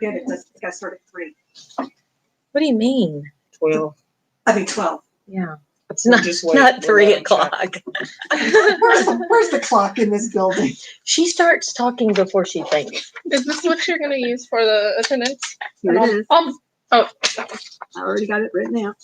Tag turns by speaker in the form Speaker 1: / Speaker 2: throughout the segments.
Speaker 1: Again, it does, it got started at 3.
Speaker 2: What do you mean?
Speaker 3: 12.
Speaker 1: I mean 12.
Speaker 2: Yeah. It's
Speaker 3: We'll
Speaker 2: not
Speaker 3: just wait.
Speaker 2: not
Speaker 3: We'll
Speaker 2: 3
Speaker 3: let 'em check.
Speaker 2: o'clock.
Speaker 1: Where's the clock in this building?
Speaker 2: She starts talking before she thinks.
Speaker 4: Is this what you're gonna use for the attendance?
Speaker 1: Here it is.
Speaker 4: Oh, that one.
Speaker 1: I already got it written out.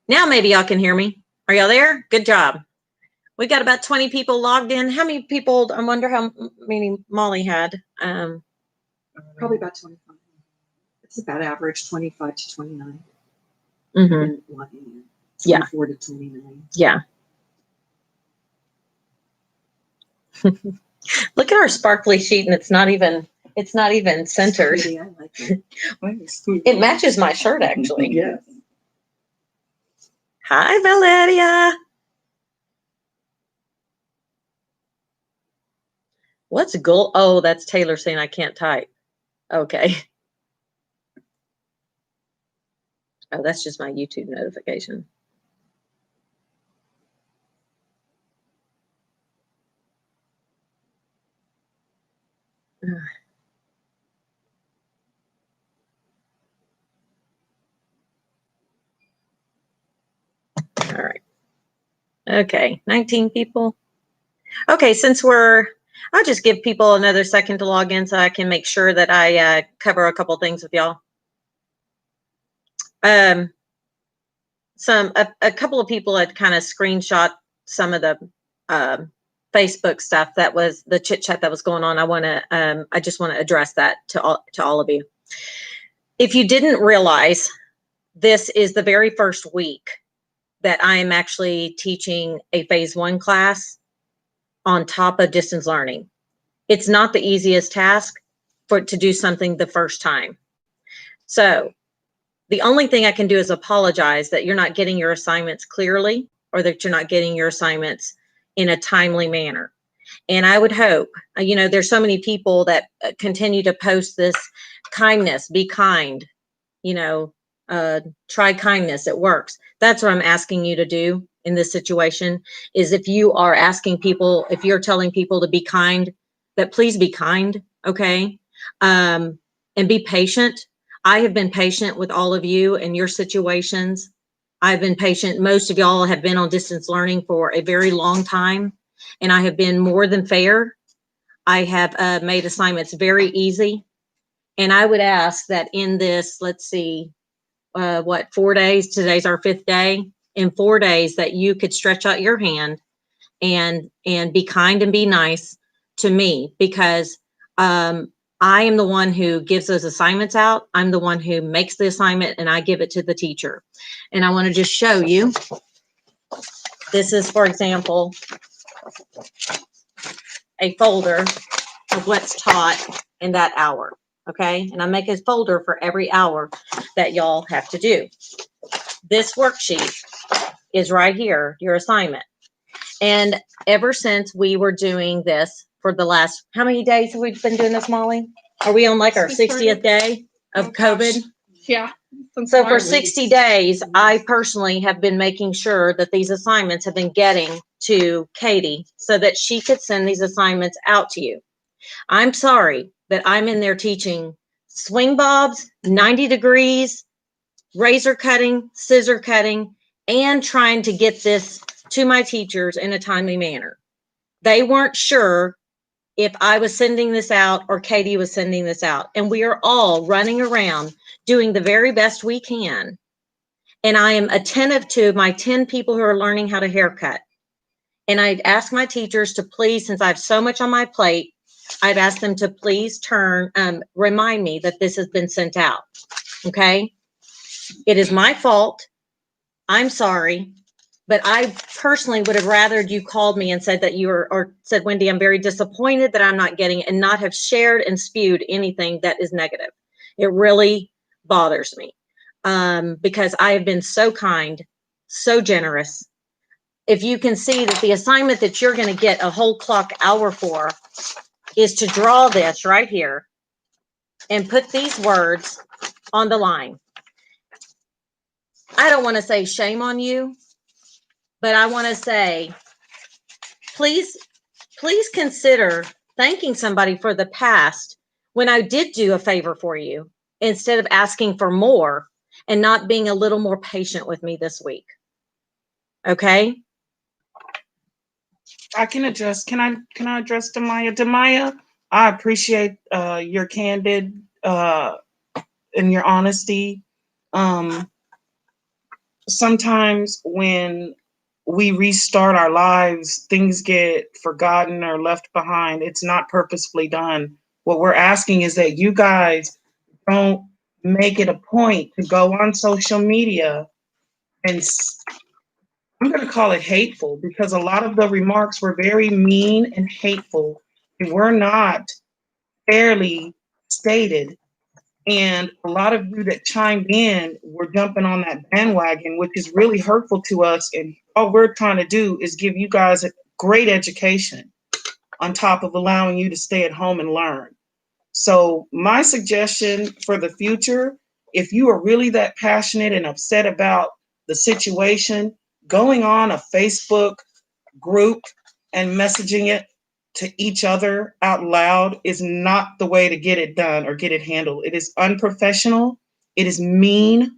Speaker 3: Now maybe y'all can hear me. Are y'all there? Good job. We got about 20 people logged in. How many people? I wonder how many Molly had.
Speaker 1: Probably about 25. It's about average 25 to 29.
Speaker 3: Mm-hmm.
Speaker 1: And logging in.
Speaker 3: Yeah.
Speaker 1: 24 to 29.
Speaker 3: Yeah. Look at our sparkly sheet, and it's not even centered.
Speaker 1: Pretty, I like it.
Speaker 3: It matches my shirt, actually.
Speaker 1: Yes.
Speaker 3: Hi, Valeria. What's goal? Oh, that's Taylor saying I can't type. Okay. Oh, that's just my YouTube notification. All right. Okay, 19 people. Okay, I'll just give people another second to log in so I can make sure that I cover a couple things with y'all. A couple of people had kind of screenshot some of the Facebook stuff that was the chit chat that was going on. I just want to address that to all of you. If you didn't realize, this is the very first week that I am actually teaching a phase 1 class on top of distance learning. It's not the easiest task to do something the first time. So the only thing I can do is apologize that you're not getting your assignments clearly, or that you're not getting your assignments in a timely manner. And I would hope, there's so many people that continue to post this kindness, be kind, try kindness, it works. That's what I'm asking you to do in this situation, is if you are asking people, if you're telling people to be kind, that please be kind, okay? And be patient. I have been patient with all of you and your situations. I've been patient. Most of y'all have been on distance learning for a very long time, and I have been more than fair. I have made assignments very easy. And I would ask that in this, let's see, 4 days? Today's our 5th day. In 4 days, that you could stretch out your hand and be kind and be nice to me, because I am the one who gives those assignments out. I'm the one who makes the assignment, and I give it to the teacher. And I want to just show you. This is, for example, a folder of what's taught in that hour. Okay. And I make a folder for every hour that y'all have to do. This worksheet is right here, your assignment. And ever since we were doing this for the last, how many days have we been doing this, Molly? Are we on like our 60th day of COVID?
Speaker 4: Yeah.
Speaker 3: So for 60 days, I personally have been making sure that these assignments have been getting to Katie so that she could send these assignments out to you. I'm sorry that I'm in there teaching swing bobs, 90 degrees, razor cutting, scissor cutting, and trying to get this to my teachers in a timely manner. They weren't sure if I was sending this out or Katie was sending this out. And we are all running around doing the very best we can. And I am attentive to my 10 people who are learning how to haircut. And I'd ask my teachers to please, since I have so much on my plate, I've asked them to please remind me that this has been sent out. Okay. It is my fault. I'm sorry. But I personally would have rather you called me and said that or said, Wendi, I'm very disappointed that I'm not getting it, and not have shared and spewed anything that is negative. It really bothers me because I have been so kind, so generous. If you can see that the assignment that you're going to get a whole clock hour for is to draw this right here and put these words on the line. I don't want to say shame on you, but I want to say, please consider thanking somebody for the past when I did do a favor for you, instead of asking for more and not being a little more patient with me this week. Okay?
Speaker 5: I can address. Can I address Demaya? Demaya, I appreciate your candid and your honesty. sometimes when we restart our lives, things get forgotten or left behind. It's not purposefully done. What we're asking is that you guys don't make it a point to go on social media and I'm going to call it hateful, because a lot of the remarks were very mean and hateful. They were not fairly stated. And a lot of you that chimed in were jumping on that bandwagon, which is really hurtful to us. And all we're trying to do is give you guys a great education on top of allowing you to stay at home and learn. So my suggestion for the future, if you are really that passionate and upset about the situation, going on a Facebook group and messaging it to each other out loud is not the way to get it done or get it handled. It is unprofessional, it is mean,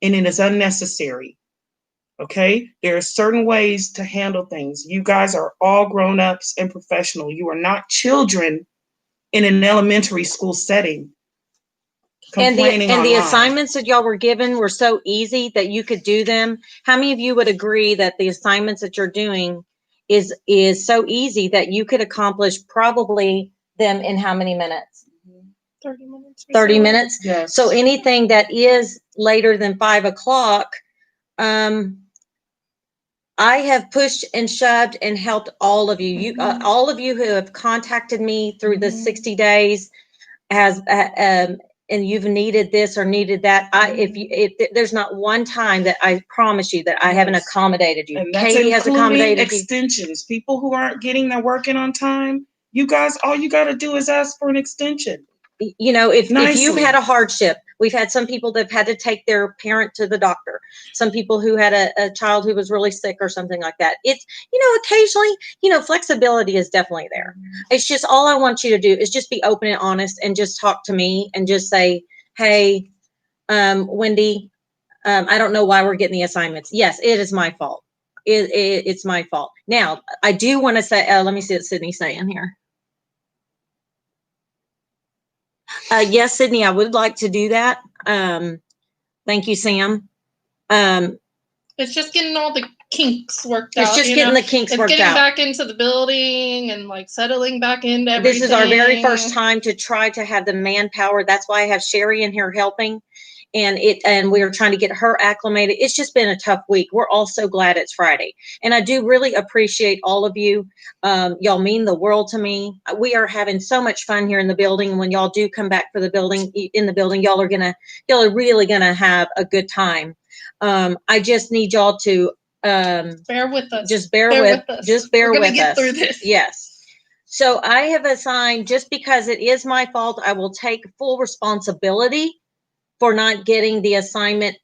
Speaker 5: and it is unnecessary. Okay? There are certain ways to handle things. You guys are all grown-ups and professional. You are not children in an elementary school setting.
Speaker 3: And
Speaker 5: Complaining
Speaker 3: the
Speaker 5: online.
Speaker 3: assignments that y'all were given were so easy that you could do them. How many of you would agree that the assignments that you're doing is so easy that you could accomplish probably them in how many minutes?
Speaker 4: 30 minutes.
Speaker 3: 30 minutes?
Speaker 5: Yes.
Speaker 3: So anything that is later than 5 o'clock, I have pushed and shoved and helped all of you. All of you who have contacted me through the 60 days has, and you've needed this or needed that. If there's not one time that I promise you that I haven't accommodated you.
Speaker 5: And that's
Speaker 3: Katie has
Speaker 5: including
Speaker 3: accommodated you.
Speaker 5: extensions. People who aren't getting their work in on time, you guys, all you got to do is ask for an extension.
Speaker 3: You know, if you've
Speaker 5: Nicely.
Speaker 3: had a hardship, we've had some people that have had to take their parent to the doctor. Some people who had a child who was really sick or something like that. It's, occasionally, flexibility is definitely there. It's just all I want you to do is just be open and honest and just talk to me and just say, hey, Wendi, I don't know why we're getting the assignments. Yes, it is my fault. It's my fault. Now, I do want to say, let me see what Sydney's saying here. Yes, Sydney, I would like to do that. Thank you, Sam.
Speaker 4: It's just getting all the kinks worked out.
Speaker 3: It's just getting the kinks worked
Speaker 4: getting
Speaker 3: out.
Speaker 4: back into the building and like settling back into everything.
Speaker 3: This is our very first time to try to have the manpower. That's why I have Sheri in here helping. And we are trying to get her acclimated. It's just been a tough week. We're all so glad it's Friday. And I do really appreciate all of you. Y'all mean the world to me. We are having so much fun here in the building. When y'all do come back for the building, y'all are really gonna have a good time. I just need y'all to
Speaker 4: bear with us.
Speaker 3: Just bear with us. Just bear with us.
Speaker 4: We're gonna get through this.
Speaker 3: Yes. So I have assigned, just because it is my fault, I will take full responsibility for not getting the assignment.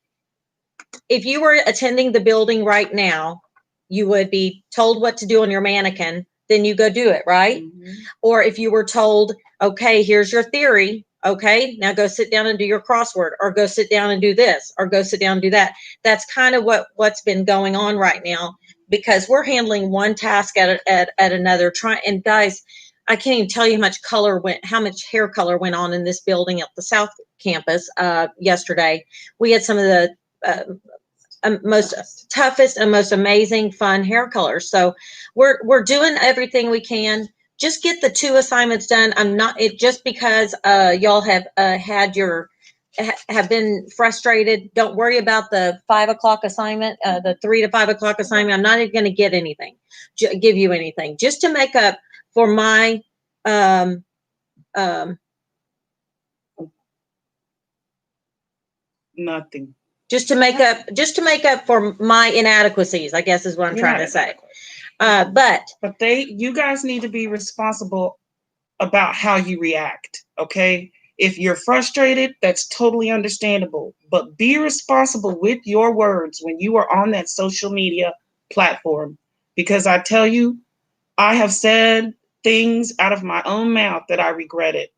Speaker 3: If you were attending the building right now, you would be told what to do on your mannequin, then you go do it, right? Mm-hmm. Or if you were told, okay, here's your theory, okay, now go sit down and do your crossword, or go sit down and do this, or go sit down and do that. That's kind of what's been going on right now, because we're handling one task at another. And guys, I can't even tell you how much hair color went on in this building at the South Campus yesterday. We had some of the most toughest and most amazing fun hair colors. So we're doing everything we can. Just get the 2 assignments done. Just because y'all have have been frustrated. Don't worry about the 5 o'clock assignment, the 3 to 5 o'clock assignment. I'm not even going to give you anything, just to make up for my
Speaker 5: nothing.
Speaker 3: Just to make up for my inadequacies, I guess is what I'm trying to say. But
Speaker 5: you guys need to be responsible about how you react. Okay. If you're frustrated, that's totally understandable, but be responsible with your words when you are on that social media platform. Because I tell you, I have said things out of my own mouth that I regretted.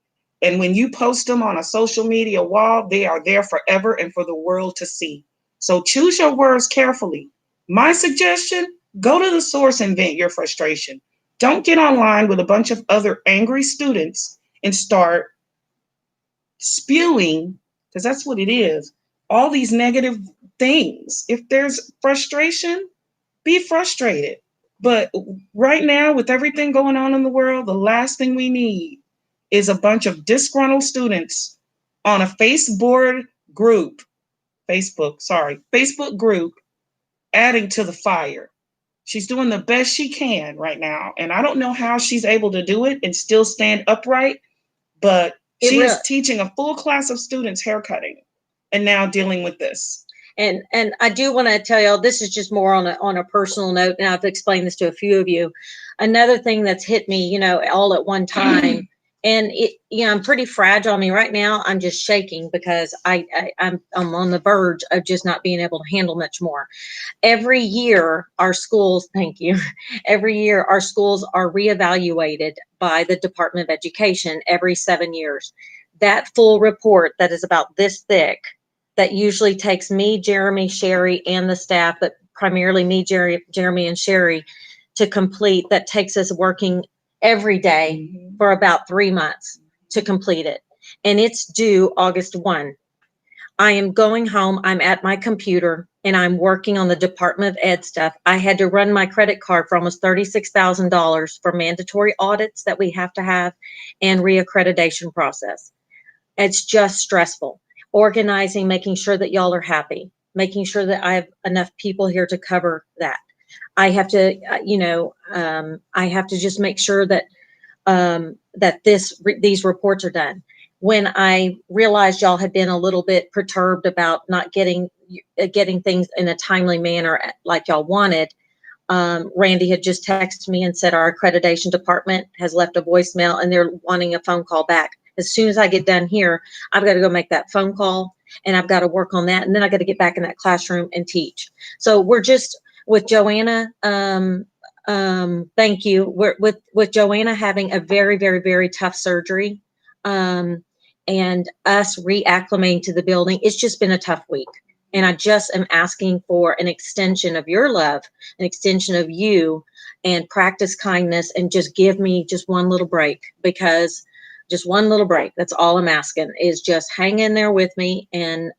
Speaker 5: And when you post them on a social media wall, they are there forever and for the world to see. So choose your words carefully. My suggestion, go to the source and vent your frustration. Don't get online with a bunch of other angry students and start spewing, because that's what it is, all these negative things. If there's frustration, be frustrated. But right now, with everything going on in the world, the last thing we need is a bunch of disgruntled students on a Facebook group adding to the fire. She's doing the best she can right now. And I don't know how she's able to do it and still stand upright, but she is teaching a full class of students haircutting and now dealing with this.
Speaker 3: And I do want to tell y'all, this is just more on a personal note, and I've explained this to a few of you. Another thing that's hit me, you know, all at one time, and I'm pretty fragile. I mean, right now I'm just shaking because I'm on the verge of just not being able to handle much more. Every year, our schools, thank you. Every year, our schools are reevaluated by the Department of Education every 7 years. That full report that is about this thick, that usually takes me, Jeremy, Sheri, and the staff, but primarily me, Jeremy, and Sheri, to complete, that takes us working every day for about 3 months to complete it. And it's due August 1. I am going home, I'm at my computer, and I'm working on the Department of Ed stuff. I had to run my credit card for almost $36,000 for mandatory audits that we have to have and reaccreditation process. It's just stressful. Organizing, making sure that y'all are happy, making sure that I have enough people here to cover that. I have to, I have to just make sure that that these reports are done. When I realized y'all had been a little bit perturbed about not getting things in a timely manner like y'all wanted, Randy had just texted me and said our accreditation department has left a voicemail and they're wanting a phone call back. As soon as I get done here, I've got to go make that phone call and I've got to work on that. And then I got to get back in that classroom and teach. So we're just with Joanna. Thank you. We're with Joanna having a very, very, very tough surgery, and us reacclimating to the building. It's just been a tough week. And I just am asking for an extension of your love, an extension of you, and practice kindness, and just give me just one little break, because just one little break. That's all I'm asking, is just hang in there with me. And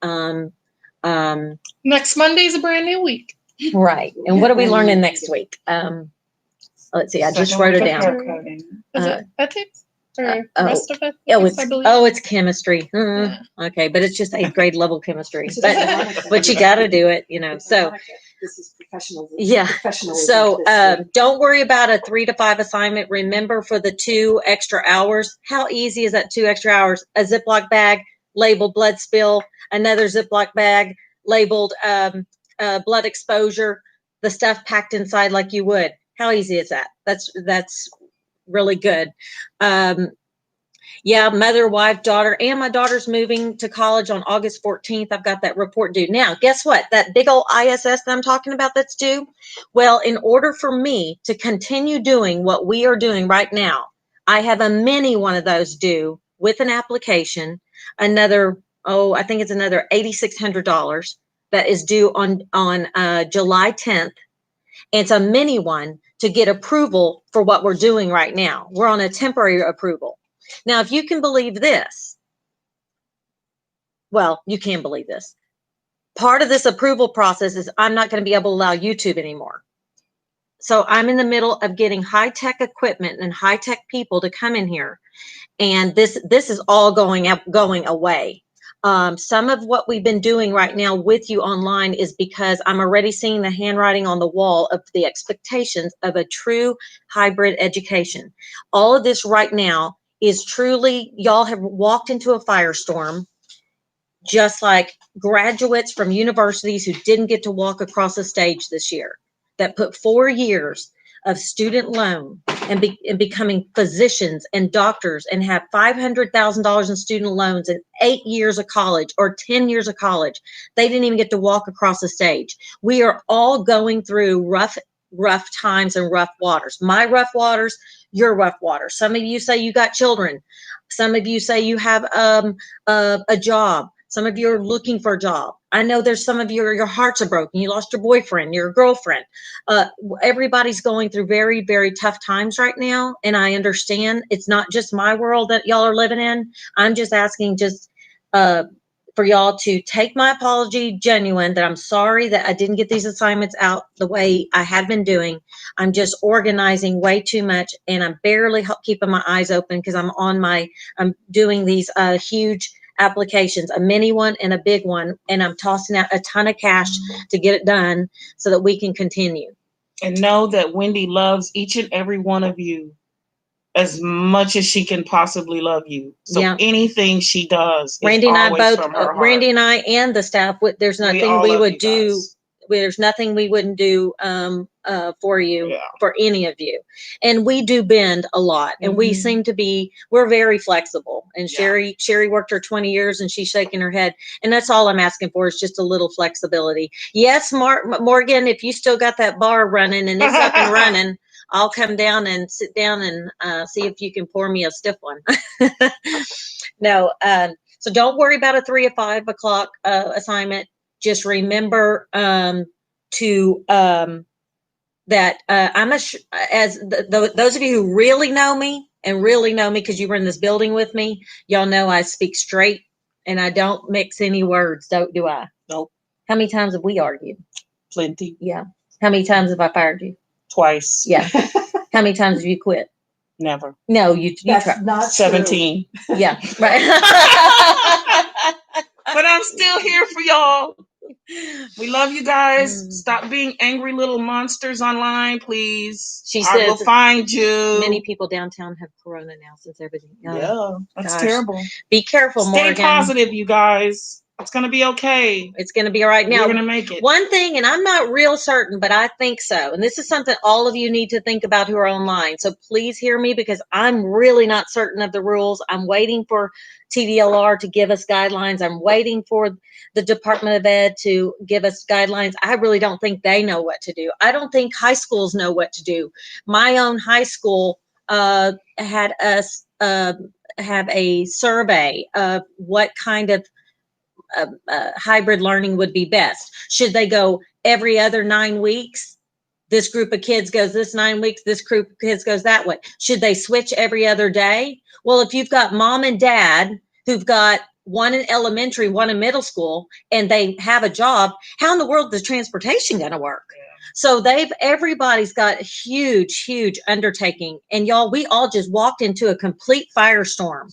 Speaker 4: Next Monday is a brand new week.
Speaker 3: right. And what are we learning next week? Let's see. I just wrote it down.
Speaker 5: Haircutting.
Speaker 4: Is it ethics or
Speaker 3: oh,
Speaker 4: rest of ethics?
Speaker 3: It's chemistry.
Speaker 4: Yeah.
Speaker 3: Okay, but it's just 8th grade level chemistry. But you got to do it, you know. So
Speaker 1: this is professional.
Speaker 3: yeah.
Speaker 1: Professionalism.
Speaker 3: So don't worry about a 3 to 5 assignment. Remember, for the 2 extra hours, how easy is that 2 extra hours? A Ziploc bag labeled blood spill, another Ziploc bag labeled blood exposure, the stuff packed inside like you would. How easy is that? That's really good. Yeah, mother, wife, daughter, and my daughter's moving to college on August 14th. I've got that report due. Now, guess what? That big old ISS that I'm talking about that's due. Well, in order for me to continue doing what we are doing right now, I have a mini one of those due with an application, another, I think it's another $8,600 that is due on July 10th. It's a mini one to get approval for what we're doing right now. We're on a temporary approval. Now, if you can believe this, well, you can believe this. Part of this approval process is I'm not going to be able to allow YouTube anymore. So I'm in the middle of getting high-tech equipment and high-tech people to come in here. And this is all going away. Some of what we've been doing right now with you online is because I'm already seeing the handwriting on the wall of the expectations of a true hybrid education. All of this right now is truly, y'all have walked into a firestorm, just like graduates from universities who didn't get to walk across the stage this year, that put 4 years of student loan and becoming physicians and doctors and have $500,000 in student loans and 8 years of college or 10 years of college. They didn't even get to walk across the stage. We are all going through rough times and rough waters. My rough waters, your rough waters. Some of you say you got children. Some of you say you have a job. Some of you are looking for a job. I know there's some of you, your hearts are broken. You lost your boyfriend, your girlfriend. Everybody's going through very, very tough times right now. And I understand it's not just my world that y'all are living in. I'm just asking for y'all to take my apology genuine, that I'm sorry that I didn't get these assignments out the way I had been doing. I'm just organizing way too much, and I'm barely keeping my eyes open because I'm doing these huge applications, a mini one and a big one, and I'm tossing out a ton of cash to get it done so that we can continue.
Speaker 5: And know that Wendi loves each and every one of you as much as she can possibly love you. So
Speaker 3: Yeah.
Speaker 5: anything she does is
Speaker 3: Randy and I
Speaker 5: always
Speaker 3: both,
Speaker 5: from her heart.
Speaker 3: Randy and I and the staff, there's
Speaker 5: We
Speaker 3: nothing
Speaker 5: all
Speaker 3: we
Speaker 5: love
Speaker 3: would
Speaker 5: you
Speaker 3: do.
Speaker 5: guys.
Speaker 3: There's nothing we wouldn't do for you,
Speaker 5: Yeah.
Speaker 3: for any of you. And we do bend a lot, and we seem to be, we're very flexible. And
Speaker 5: Yeah.
Speaker 3: Sheri worked her 20 years and she's shaking her head. And that's all I'm asking for, is just a little flexibility. Yes, Morgan, if you still got that bar running and it's up and running, I'll come down and sit down and see if you can pour me a stiff one. No, so don't worry about a 3 or 5 o'clock assignment. Just remember that those of you who really know me because you were in this building with me, y'all know I speak straight and I don't mix any words, do I?
Speaker 5: Nope.
Speaker 3: How many times have we argued?
Speaker 5: Plenty.
Speaker 3: Yeah. How many times have I fired you?
Speaker 5: Twice.
Speaker 3: Yeah. How many times have you quit?
Speaker 5: Never.
Speaker 3: No, you
Speaker 1: That's
Speaker 3: tried.
Speaker 1: not
Speaker 5: 17.
Speaker 3: Yeah, right.
Speaker 5: But I'm still here for y'all. We love you guys. Stop being angry little monsters online, please.
Speaker 3: She
Speaker 5: I will
Speaker 3: says
Speaker 5: find you.
Speaker 3: many people downtown have corona now since everything.
Speaker 5: Yeah, that's
Speaker 3: gosh.
Speaker 5: terrible.
Speaker 3: Be careful,
Speaker 5: Stay
Speaker 3: Morgan.
Speaker 5: positive, you guys. It's going to be okay.
Speaker 3: It's going to be all right. Now,
Speaker 5: we're going to make it.
Speaker 3: One thing, and I'm not real certain, but I think so. And this is something all of you need to think about who are online. So please hear me, because I'm really not certain of the rules. I'm waiting for TDLR to give us guidelines. I'm waiting for the Department of Ed to give us guidelines. I really don't think they know what to do. I don't think high schools know what to do. My own high school had us have a survey of what kind of hybrid learning would be best. Should they go every other 9 weeks? This group of kids goes this 9 weeks, this group of kids goes that way. Should they switch every other day? Well, if you've got mom and dad who've got one in elementary, one in middle school, and they have a job, how in the world is transportation going to work? So everybody's got a huge undertaking. And y'all, we all just walked into a complete firestorm.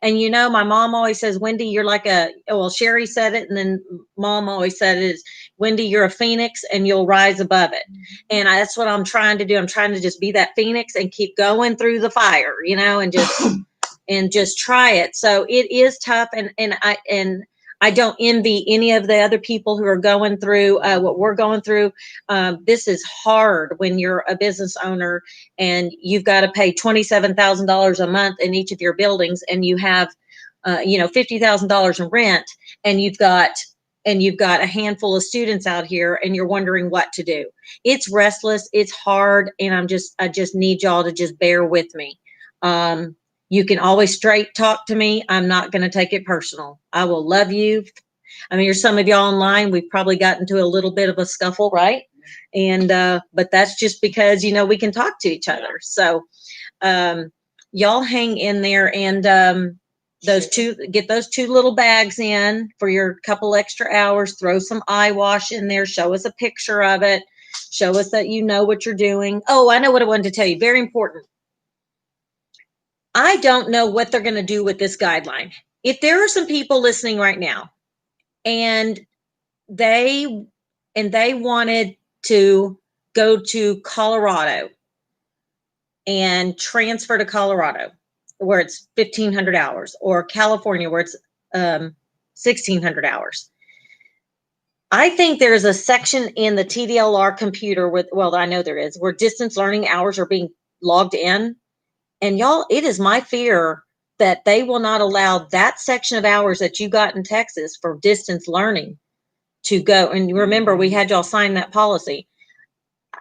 Speaker 3: And my mom always says, Wendi, you're like Sheri said it, and then mom always said it is, Wendi, you're a phoenix and you'll rise above it. And that's what I'm trying to do. I'm trying to just be that phoenix and keep going through the fire, and just try it. So it is tough, and I don't envy any of the other people who are going through what we're going through. This is hard when you're a business owner and you've got to pay $27,000 a month in each of your buildings, and you have, $50,000 in rent, and you've got a handful of students out here, and you're wondering what to do. It's restless, it's hard, and I just need y'all to just bear with me. You can always straight talk to me. I'm not going to take it personal. I will love you. I mean, there's some of y'all online. We've probably gotten into a little bit of a scuffle, right? And, but that's just because, we can talk to each other. So, y'all hang in there, and, get those 2 little bags in for your couple extra hours. Throw some eye wash in there. Show us a picture of it. Show us that you know what you're doing. Oh, I know what I wanted to tell you. Very important. I don't know what they're going to do with this guideline. If there are some people listening right now and they wanted to go to Colorado and transfer to Colorado where it's 1,500 hours, or California where it's 1,600 hours. I think there's a section in the TDLR computer I know there is, where distance learning hours are being logged in. And y'all, it is my fear that they will not allow that section of hours that you got in Texas for distance learning to go. And remember, we had y'all sign that policy.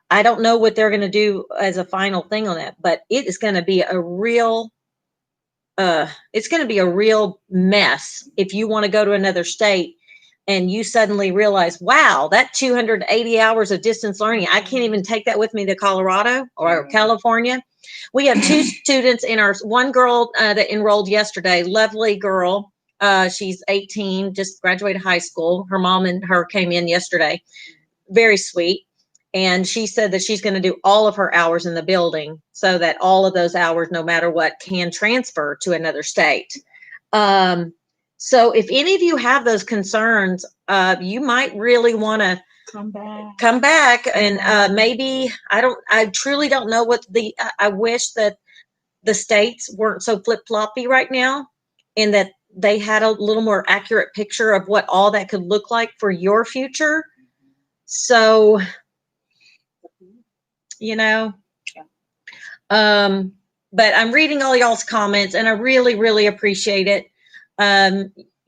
Speaker 3: I don't know what they're going to do as a final thing on that, but it is going to be a real mess if you want to go to another state and you suddenly realize, wow, that 280 hours of distance learning, I can't even take that with me to Colorado or California. We have 2 students in one girl that enrolled yesterday, lovely girl, She's 18, just graduated high school. Her mom and her came in yesterday. Very sweet. And she said that she's going to do all of her hours in the building so that all of those hours, no matter what, can transfer to another state. So if any of you have those concerns, you might really want to come back and maybe, I truly don't know what I wish that the states weren't so flip-floppy right now and that they had a little more accurate picture of what all that could look like for your future. So, you know, but I'm reading all y'all's comments and I really, really appreciate it.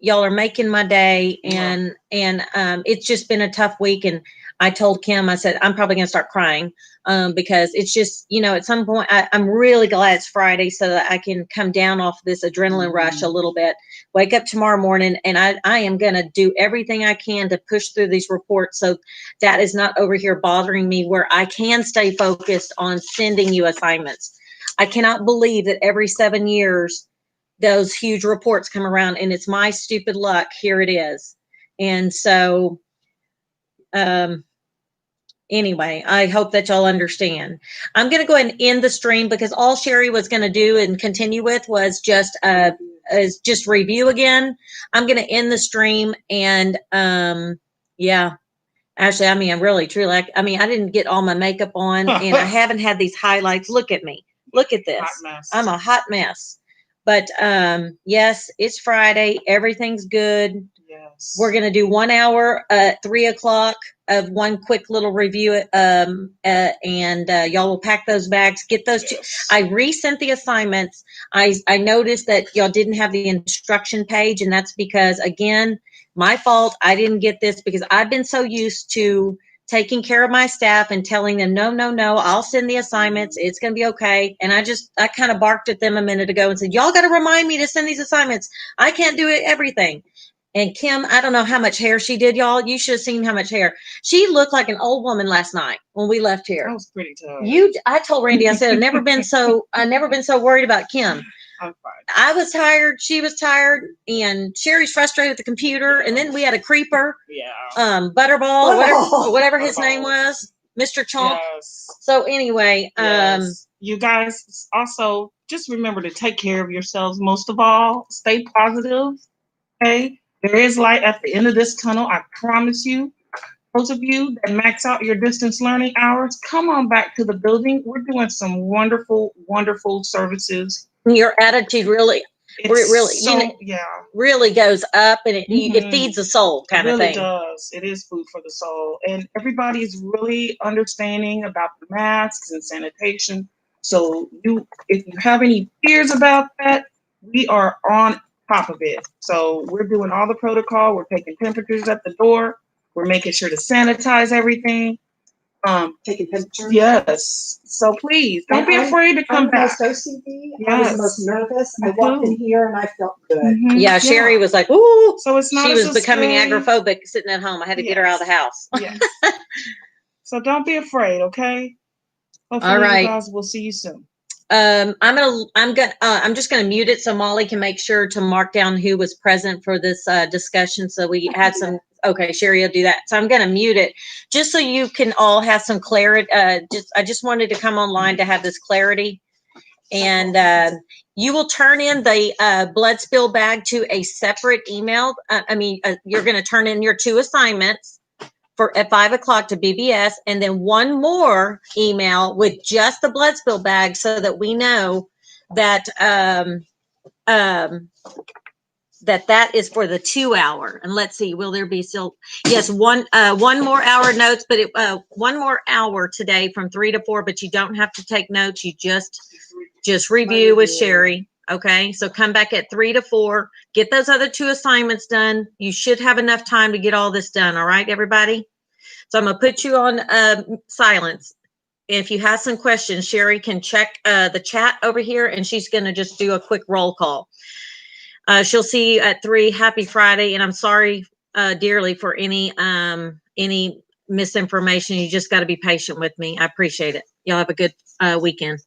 Speaker 3: Y'all are making my day, and it's just been a tough week. And I told Kim, I said, I'm probably going to start crying, because it's just, you know, at some point I'm really glad it's Friday so that I can come down off this adrenaline rush a little bit, wake up tomorrow morning, and I am going to do everything I can to push through these reports. So that is not over here bothering me, where I can stay focused on sending you assignments. I cannot believe that every 7 years, those huge reports come around and it's my stupid luck. Here it is. And so, anyway, I hope that y'all understand. I'm going to go ahead and end the stream because all Sheri was going to do and continue with was just review again. I'm going to end the stream and, yeah. Actually, I mean, I'm really, truly, I mean, I didn't get all my makeup on and I haven't had these highlights. Look at me. Look at this. I'm a hot mess. But yes, it's Friday. Everything's good. Yes. We're going to do 1 hour at 3 o'clock of one quick little review. And y'all will pack those bags, get those. Yes. I resent the assignments. I noticed that y'all didn't have the instruction page. And that's because, again, my fault. I didn't get this because I've been so used to taking care of my staff and telling them, no, I'll send the assignments. It's going to be okay. And I kind of barked at them a minute ago and said, y'all got to remind me to send these assignments. I can't do everything. And Kim, I don't know how much hair she did, y'all. You should have seen how much hair. She looked like an old woman last night when we left here.
Speaker 5: I was pretty tired.
Speaker 3: I told Randy, I said, I've never been so worried about Kim.
Speaker 5: I'm fine.
Speaker 3: I was tired. She was tired. And Sheri's frustrated with the computer. And then we had a creeper.
Speaker 5: Yeah.
Speaker 3: Butterball, whatever his name was. Mr. Chomp.
Speaker 5: Yes.
Speaker 3: So anyway,
Speaker 5: yes. You guys also just remember to take care of yourselves. Most of all, stay positive. Okay. There is light at the end of this tunnel. I promise you. Those of you that max out your distance learning hours, come on back to the building. We're doing some wonderful, wonderful services.
Speaker 3: Your attitude really goes up, and it feeds the soul kind of thing.
Speaker 5: It really does. It is food for the soul. And everybody is really understanding about the masks and sanitation. So if you have any fears about that, we are on top of it. So we're doing all the protocol. We're taking temperatures at the door. We're making sure to sanitize everything.
Speaker 1: Taking temperatures.
Speaker 5: Yes. So please don't be afraid to come back.
Speaker 1: I'm most OCD.
Speaker 5: Yes.
Speaker 1: I was the most nervous. I walked in here and I felt good.
Speaker 3: Mm-hmm. Yeah, Sheri was like, ooh.
Speaker 5: So it's not.
Speaker 3: She was becoming agoraphobic sitting at home. I had to get her out of the house.
Speaker 5: Yes. So don't be afraid, okay? Hopefully
Speaker 3: all right.
Speaker 5: You guys will see you soon.
Speaker 3: I'm just gonna mute it so Molly can make sure to mark down who was present for this discussion. So we had some. Okay, Sheri will do that. So I'm gonna mute it just so you can all have some clarity. I just wanted to come online to have this clarity, and you will turn in the blood spill bag to a separate email. You're gonna turn in your 2 assignments at 5 o'clock to BBS, and then one more email with just the blood spill bag so that we know that that is for the 2 hour. And let's see, will there be still? Yes, one more hour notes, but 1 more hour today from 3 to 4, but you don't have to take notes. You just review with Sheri. Okay, so come back at 3 to 4, get those other 2 assignments done. You should have enough time to get all this done. All right, everybody? So I'm going to put you on silence. If you have some questions, Sheri can check the chat over here, and she's going to just do a quick roll call. She'll see you at 3. Happy Friday, and I'm sorry dearly for any misinformation. You just got to be patient with me. I appreciate it. Y'all have a good weekend.